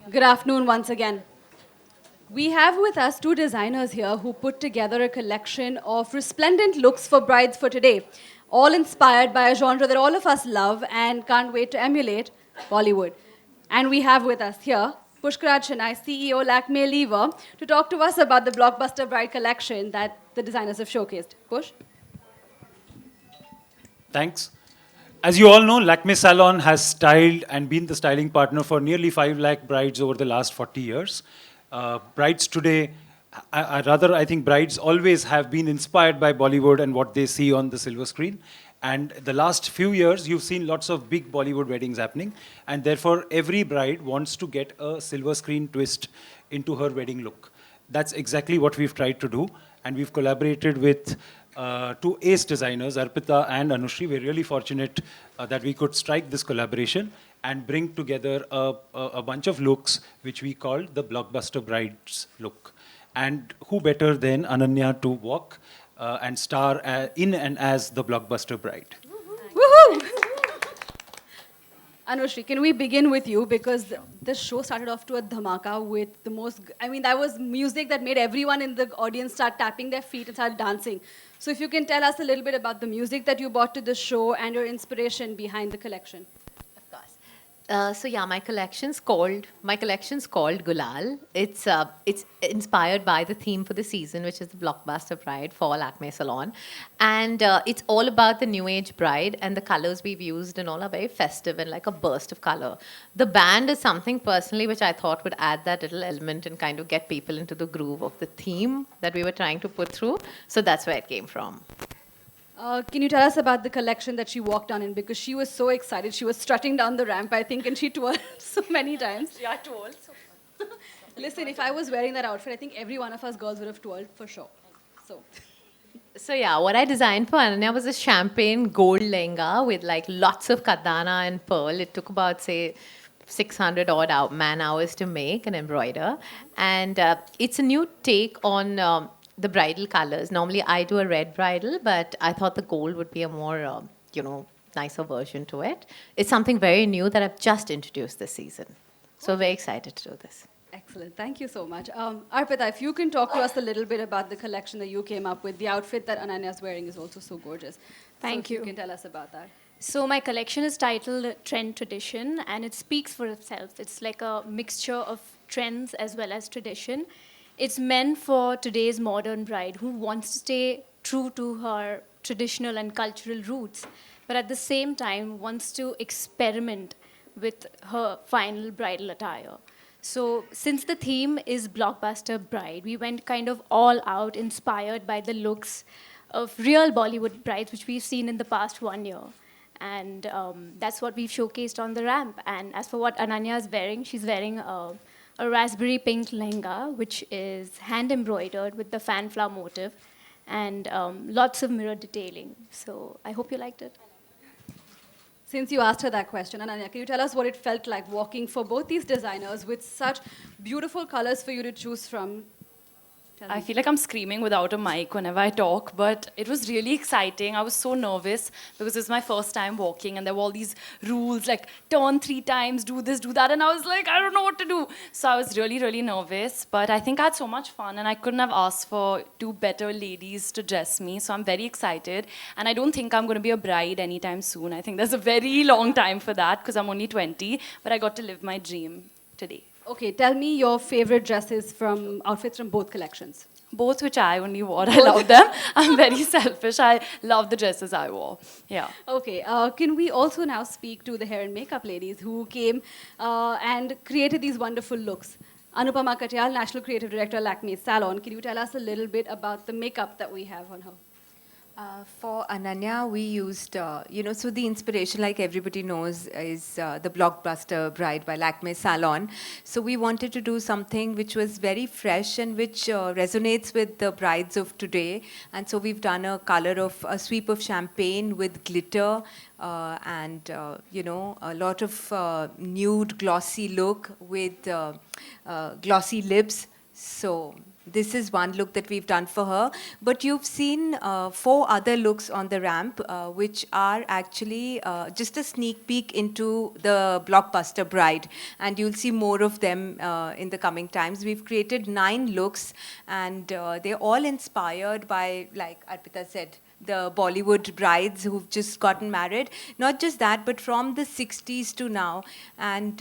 Good afternoon once again. We have with us two designers here who put together a collection of resplendent looks for brides for today, all inspired by a genre that all of us love and can't wait to emulate, Bollywood. And we have with us here Pushkaraj Chennai, CEO Lakme Lever, to talk to us about the blockbuster bride collection that the designers have showcased. Push? Thanks. As you all know, Lakme Salon has styled and been the styling partner for nearly 5 lakh brides over the last 40 years. Brides today, I think brides always have been inspired by Bollywood and what they see on the silver screen. And the last few years, you've seen lots of big Bollywood weddings happening. And therefore, every bride wants to get a silver screen twist into her wedding look. That's exactly what we've tried to do. And we've collaborated with two ace designers, Arpita and Anushri. We're really fortunate that we could strike this collaboration and bring together a bunch of looks which we called the Blockbuster Brides look. And who better than Ananya to walk and star in and as the Blockbuster Bride. Woohoo! Anushri, can we begin with you? Because this show started off to a dhamaka with the most, that was music that made everyone in the audience start tapping their feet and start dancing. So if you can tell us a little bit about the music that you brought to the show and your inspiration behind the collection. Of course. My collection's called Gulal. It's inspired by the theme for the season, which is the Blockbuster Bride for Lakme Salon, and it's all about the new age bride, and the colors we've used and all are very festive and like a burst of color. The band is something personally which I thought would add that little element and kind of get people into the groove of the theme that we were trying to put through. So that's where it came from. Can you tell us about the collection that she walked on in? Because she was so excited. She was strutting down the ramp, I think, and she twirled so many times. Yeah, twirled. Listen, if I was wearing that outfit, I think every one of us girls would have twirled for sure. So, What I designed for Ananya was a champagne gold lehenga with like lots of kadana and pearl. It took about, say, 600 odd man hours to make and embroider. And it's a new take on the bridal colors. Normally I do a red bridal, but I thought the gold would be a more, nicer version to it. It's something very new that I've just introduced this season. So very excited to do this. excellent. Thank you so much. Arpita, if you can talk to us a little bit about the collection that you came up with. The outfit that Ananya's wearing is also so gorgeous. Thank so you. If you can tell us about that. So my collection is titled Trend Tradition, and it speaks for itself. It's like a mixture of trends as well as tradition. It's meant for today's modern bride who wants to stay true to her traditional and cultural roots, but at the same time wants to experiment with her final bridal attire. So since the theme is Blockbuster Bride, we went kind of all out, inspired by the looks of real Bollywood brides, which we've seen in the past 1 year. And that's what we've showcased on the ramp. And as for what Ananya is wearing, she's wearing a raspberry pink lehenga, which is hand embroidered with the fan flower motif and lots of mirror detailing. So I hope you liked it. Since you asked her that question, Ananya, can you tell us what it felt like walking for both these designers with such beautiful colors for you to choose from? I feel like I'm screaming without a mic whenever I talk, but it was really exciting. I was so nervous because it was my first time walking and there were all these rules like turn 3 times, do this, do that. And I was like, I don't know what to do. So I was really, really nervous. But I think I had so much fun and I couldn't have asked for 2 better ladies to dress me. So I'm very excited. And I don't think I'm going to be a bride anytime soon. I think there's a very long time for that because I'm only 20. But I got to live my dream today. Okay, tell me your favorite dresses from outfits from both collections. Both which I only wore. I love them. I'm very selfish. I love the dresses I wore. Yeah. Okay, can we also now speak to the hair and makeup ladies who came and created these wonderful looks? Anupama Katyal, National Creative Director, Lakme Salon. Can you tell us a little bit about the makeup that we have on her? For Ananya, we used, so the inspiration, like everybody knows, is the Blockbuster Bride by Lakme Salon. So we wanted to do something which was very fresh and which resonates with the brides of today. And so we've done a color of a sweep of champagne with glitter and, a lot of nude, glossy look with glossy lips. So this is one look that we've done for her. But you've seen 4 other looks on the ramp, which are actually just a sneak peek into the blockbuster bride. And you'll see more of them in the coming times. We've created 9 looks, and they're all inspired by, like Arpita said, the Bollywood brides who've just gotten married. Not just that, but from the 60s to now. And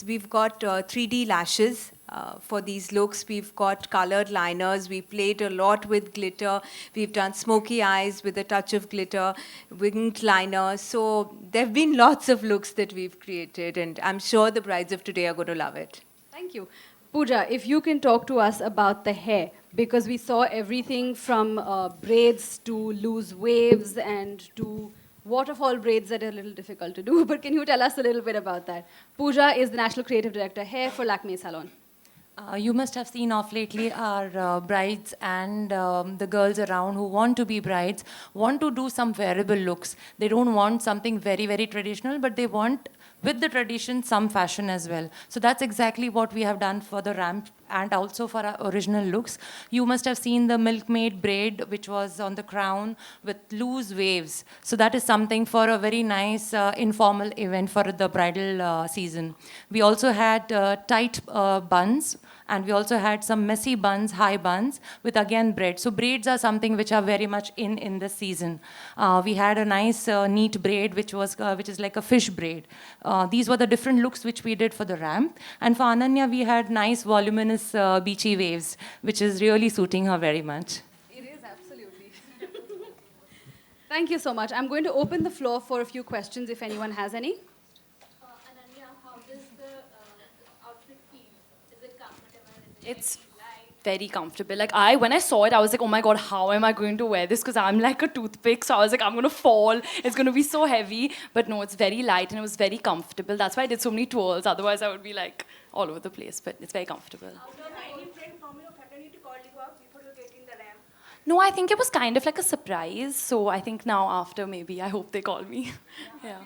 we've got 3D lashes for these looks. We've got colored liners. We played a lot with glitter. We've done smoky eyes with a touch of glitter, winged liner. So there have been lots of looks that we've created, and I'm sure the brides of today are going to love it. Thank you. Pooja, if you can talk to us about the hair, because we saw everything from braids to loose waves and to waterfall braids that are a little difficult to do. But can you tell us a little bit about that? Pooja is the National Creative Director Hair for Lakme Salon. You must have seen off lately our brides and the girls around who want to be brides want to do some wearable looks. They don't want something very, very traditional, but they want, with the tradition, some fashion as well. So that's exactly what we have done for the ramp and also for our original looks. You must have seen the milkmaid braid, which was on the crown with loose waves. So that is something for a very nice informal event for the bridal season. We also had tight buns, and we also had some messy buns, high buns, with again braid. So braids are something which are very much in this season. We had a nice neat braid, which is like a fish braid. These were the different looks which we did for the ramp. And for Ananya, we had nice voluminous beachy waves, which is really suiting her very much. It is, absolutely. Thank you so much. I'm going to open the floor for a few questions if anyone has any. Ananya, how does the outfit feel? Is it comfortable? It's very comfortable. Like when I saw it, I was like, oh my God, how am I going to wear this? Because I'm like a toothpick. So I was like, I'm going to fall. It's going to be so heavy. But no, it's very light and it was very comfortable. That's why I did so many twirls. Otherwise, I would be like all over the place. But it's very comfortable. No, I think it was kind of like a surprise. So I think now after maybe, I hope they call me. Yeah.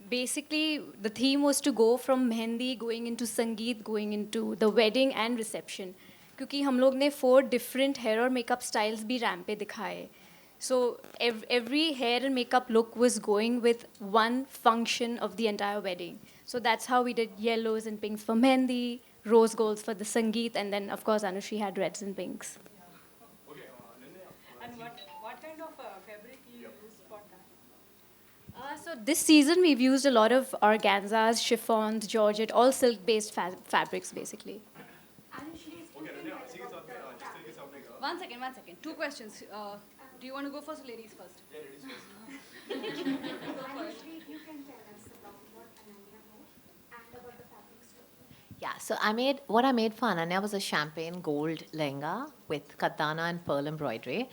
Basically, the theme was to go from mehendi, going into sangeet, going into the wedding and reception. क्योंकि हम लोग ने 4 different hair और makeup styles भी ramp पे दिखाए. So every hair and makeup look was going with one function of the entire wedding. So that's how we did yellows and pinks for mehendi, rose golds for the sangeet, and then of course Anushri had reds and pinks. And what kind of fabric you use for that? So this season we've used a lot of organzas, chiffons, georgette, all silk-based fabrics basically. One second. 2 questions. Do you want to go first or ladies first? Yeah, ladies first. If you can tell us about what Ananya made and about the fabrics too. Yeah, so what I made for Ananya was a champagne gold lehenga with katana and pearl embroidery.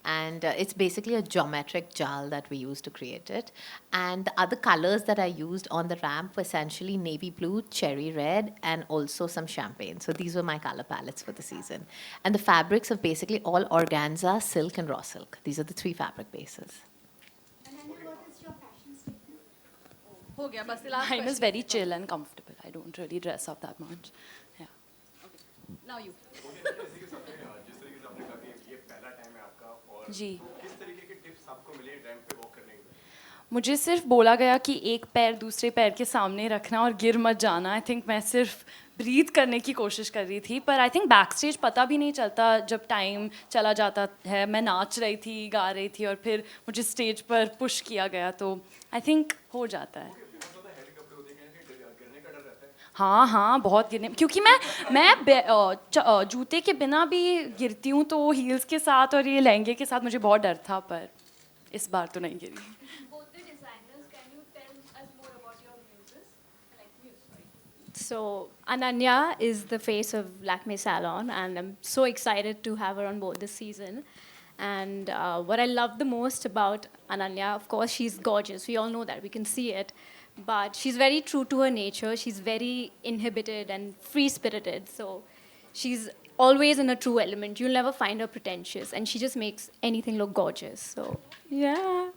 And it's basically a geometric jal that we used to create it. And the other colors that I used on the ramp were essentially navy blue, cherry red, and also some champagne. So these were my color palettes for the season. And the fabrics are basically all organza, silk, and raw silk. These are the 3 fabric bases. Ananya, what is your fashion statement? हो गया, बस the last Mine is question. very chill and comfortable. I don't really dress up that much. Yeah. Now you. जी मुझे सिर्फ बोला गया कि एक पैर दूसरे पैर के सामने रखना और गिर मत जाना. आई थिंक मैं सिर्फ ब्रीथ करने की कोशिश कर रही थी, पर आई थिंक बैक स्टेज पता भी नहीं चलता जब टाइम चला जाता है. मैं नाच रही थी, गा रही थी और फिर मुझे स्टेज पर पुश किया गया, तो आई थिंक हो जाता है. हाँ बहुत गिरने, क्योंकि मैं जूते के बिना भी गिरती हूँ, तो हील्स के साथ और ये लहंगे के साथ मुझे बहुत डर था, पर इस बार तो नहीं गिरी. So Ananya is the face of Lakme Salon, and I'm so excited to have her on board this season. And what I love the most about Ananya, of course, she's gorgeous. We all know that. We can see it. But she's very true to her nature. She's very inhibited and free-spirited. So she's always in a true element. You'll never find her pretentious. And she just makes anything look gorgeous. So, yeah.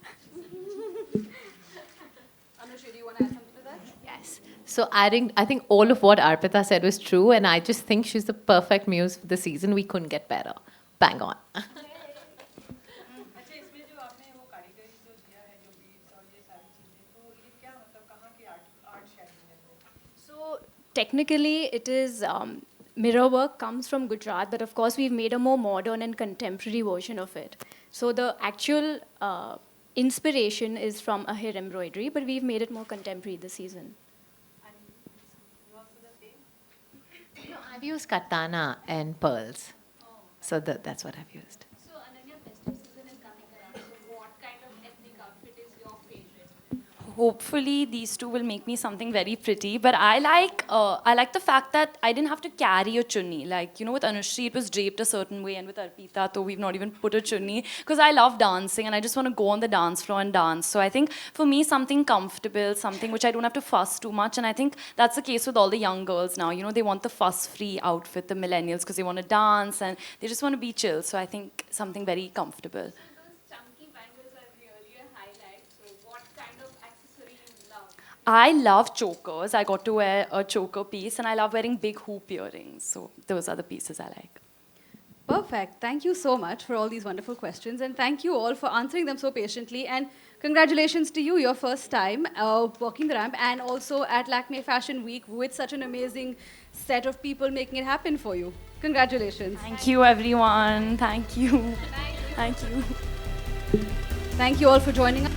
So I think all of what Arpita said was true, and I just think she's the perfect muse for the season. We couldn't get better. Bang on. अच्छा इसमें जो आपने वो कारीगरी जो दिया है जो बीट्स और ये सारी चीजें तो ये क्या मतलब कहाँ की आर्ट शेयरिंग है वो? So technically, it is mirror work comes from Gujarat, but of course we've made a more modern and contemporary version of it. So the actual inspiration is from a hair embroidery, but we've made it more contemporary this season. No, I've used katana and pearls. So that's what I've used. So, Ananya, festive season is coming around. So, what kind of ethnic outfit is your favorite? Hopefully these two will make me something very pretty, but I like the fact that I didn't have to carry a chunni. Like, you know, with Anushri it was draped a certain way, and with Arpita though we've not even put a chunni, because I love dancing and I just want to go on the dance floor and dance. So I think for me something comfortable, something which I don't have to fuss too much, and I think that's the case with all the young girls now. You know, they want the fuss-free outfit, the millennials, because they want to dance and they just want to be chill. So I think something very comfortable. I love chokers. I got to wear a choker piece, and I love wearing big hoop earrings. So those are the pieces I like. Perfect. Thank you so much for all these wonderful questions, and thank you all for answering them so patiently. And congratulations to you, your first time walking the ramp, and also at Lakme Fashion Week with such an amazing set of people making it happen for you. Congratulations. Thank you, everyone. Thank you. Thank you. Thank you all for joining us.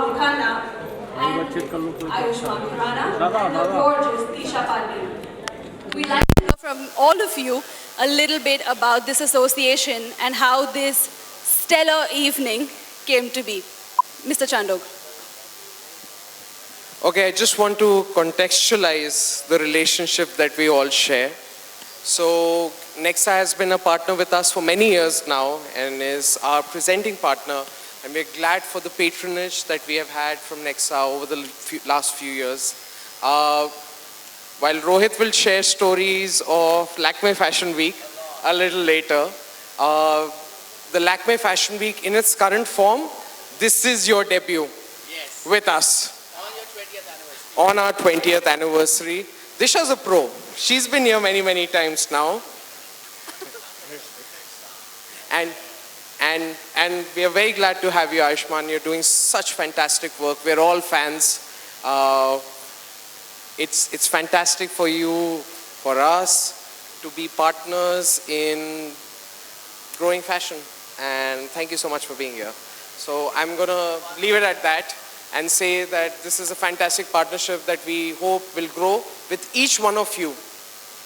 Rahul Khanna, and Ayushmann Khurrana, and the gorgeous Disha Pandey. We'd like to hear from all of you a little bit about this association and how this stellar evening came to be. Mr. Chandok. Okay, I just want to contextualize the relationship that we all share. So, Nexa has been a partner with us for many years now and is our presenting partner. And we're glad for the patronage that we have had from Nexa over the last few years. While Rohit will share stories of Lakme Fashion Week a little later, the Lakme Fashion Week in its current form, this is your debut with us. On our 20th anniversary. Disha's a pro. She's been here many, many times now. And we are very glad to have you, Ayushmann. You're doing such fantastic work. We're all fans. It's fantastic for you, for us, to be partners in growing fashion. And thank you so much for being here. So I'm going to leave it at that and say that this is a fantastic partnership that we hope will grow with each one of you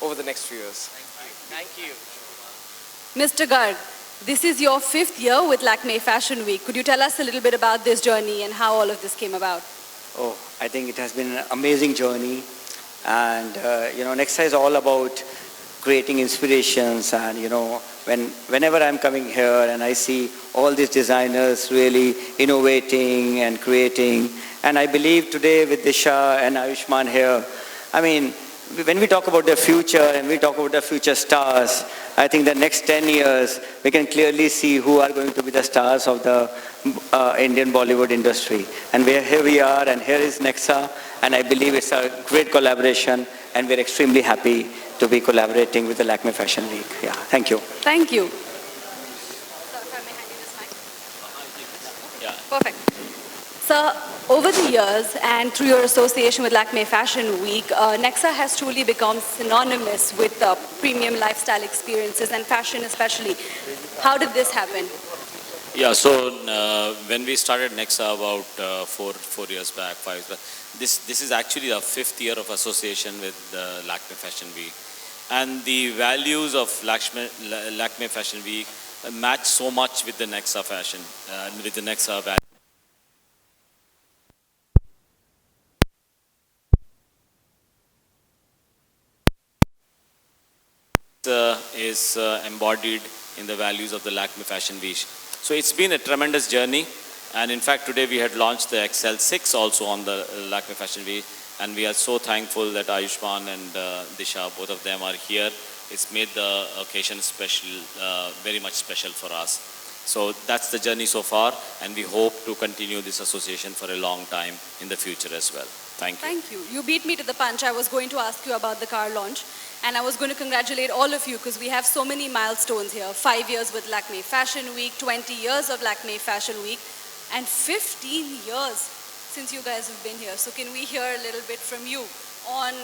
over the next few years. Thank you. Mr. Garg, this is your 5th year with Lakme Fashion Week. Could you tell us a little bit about this journey and how all of this came about? Oh, I think it has been an amazing journey. And, Nexa is all about creating inspirations. And, whenever I'm coming here and I see all these designers really innovating and creating, and I believe today with Disha and Ayushmann here, I mean, when we talk about the future and we talk about the future stars, I think the next 10 years, we can clearly see who are going to be the stars of the Indian Bollywood industry. And here we are, and here is Nexa, and I believe it's a great collaboration, and we're extremely happy to be collaborating with the Lakme Fashion Week. Yeah, thank you. Thank you. Perfect. So, over the years and through your association with Lakme Fashion Week, Nexa has truly become synonymous with premium lifestyle experiences and fashion especially. How did this happen? Yeah, so when we started Nexa about 4 years back, 5 years back, this is actually the 5th year of association with Lakme Fashion Week. And the values of Lakme Fashion Week match so much with the Nexa fashion, with the Nexa value. Is embodied in the values of the Lakme Fashion Week. So it's been a tremendous journey, and in fact today we had launched the XL6 also on the Lakme Fashion Week, and we are so thankful that Ayushmann and Disha, both of them are here. It's made the occasion special, very much special for us. So that's the journey so far, and we hope to continue this association for a long time in the future as well. Thank you. Thank you. You beat me to the punch. I was going to ask you about the car launch, and I was going to congratulate all of you because we have so many milestones here. 5 years with Lakme Fashion Week, 20 years of Lakme Fashion Week, and 15 years since you guys have been here. So can we hear a little bit from you on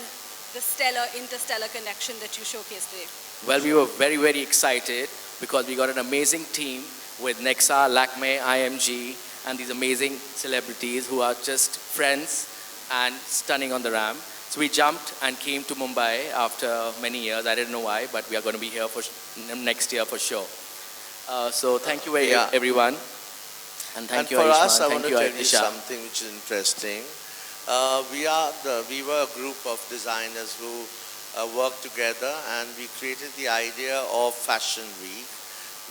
the stellar, interstellar connection that you showcased today? Well, we were very, very excited because we got an amazing team with Nexa, Lakme, IMG, and these amazing celebrities who are just friends and stunning on the ramp. So we jumped and came to Mumbai after many years. I didn't know why, but we are going to be here for next year for sure. So thank you everyone. And thank you, for Ayushmann. us, I want to tell you Disha. something which is interesting. We were a group of designers who worked together, and we created the idea of Fashion Week,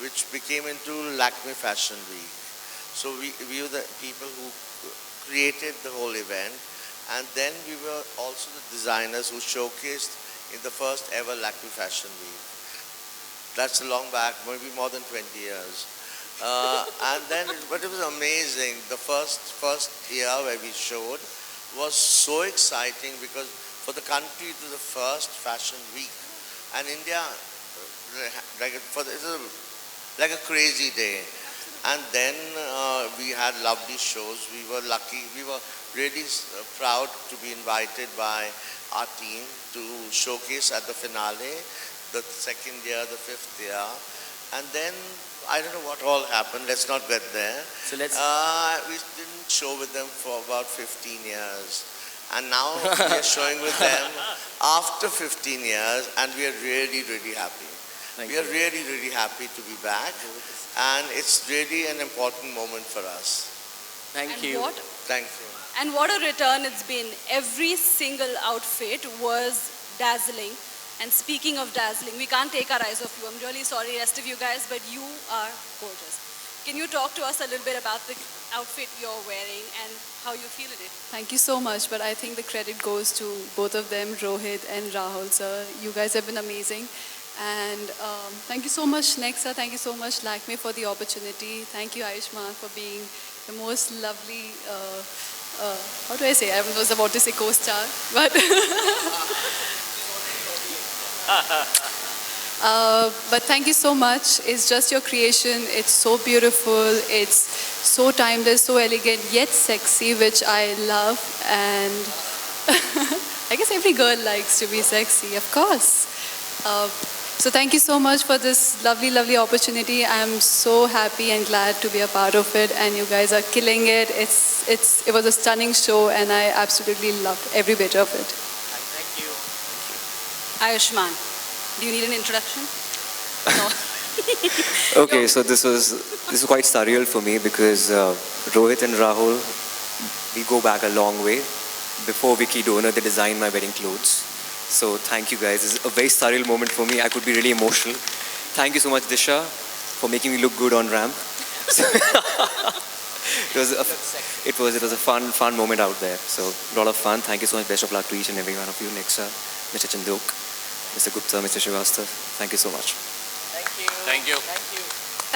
which became into Lakme Fashion Week. So we were the people who created the whole event, and then we were also the designers who showcased in the first ever Lakme Fashion Week. That's a long back, maybe more than 20 years. But it was amazing. The first year where we showed was so exciting because for the country it was the first fashion week, and India, it was like a crazy day. And then we had lovely shows. We were lucky. We were really proud to be invited by our team to showcase at the finale, the second year, the 5th year. And then, I don't know what all happened. Let's not get there. So let's... we didn't show with them for about 15 years. And now we are showing with them after 15 years, and we are really, really happy. We are really, really happy to be back, and it's really an important moment for us. Thank And you. what Thank you. And what a return it's been. Every single outfit was dazzling. And speaking of dazzling, we can't take our eyes off you. I'm really sorry, rest of you guys, but you are gorgeous. Can you talk to us a little bit about the outfit you're wearing and how you feel in it? Thank you so much, but I think the credit goes to both of them, Rohit and Rahul, sir. You guys have been amazing. And thank you so much, Nexa. Thank you so much, Lakme, for the opportunity. Thank you, Ayushman, for being the most lovely, how do I say? I was about to say co-star, but... but thank you so much. It's just your creation. It's so beautiful. It's so timeless, so elegant, yet sexy, which I love. And I guess every girl likes to be sexy, of course. So thank you so much for this lovely, lovely opportunity. I'm so happy and glad to be a part of it. And you guys are killing it. It was a stunning show, and I absolutely loved every bit of it. Thank you. Ayushman, do you need an introduction? Okay, so this is quite surreal for me because Rohit and Rahul, we go back a long way. Before Vicky Donor, they designed my wedding clothes. So thank you guys. It's a very surreal moment for me. I could be really emotional. Thank you so much, Disha, for making me look good on ramp. It was a fun moment out there. So a lot of fun. Thank you so much. Best of luck to each and every one of you. Nexa, Mr. Chandok, Mr. Gupta, Mr. Srivastav. Thank you so much. Thank you.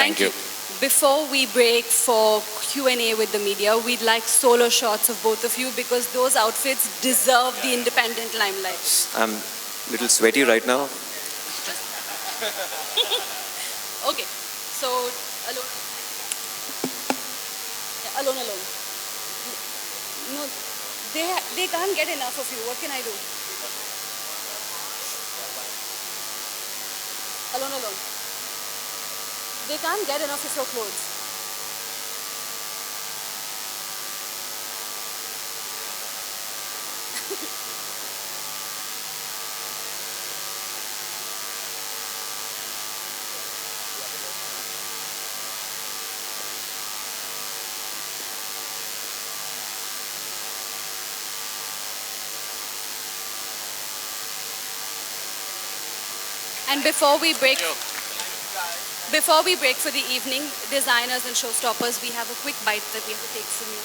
Thank you. Before we break for Q&A with the media, we'd like solo shots of both of you because those outfits deserve the independent limelight. I'm a little sweaty right now. Okay, so alone. Yeah, alone. No, they can't get enough of you. What can I do? Alone. They can't get enough of your clothes. And before we break for the evening, designers and showstoppers, we have a quick bite that we have to take from you.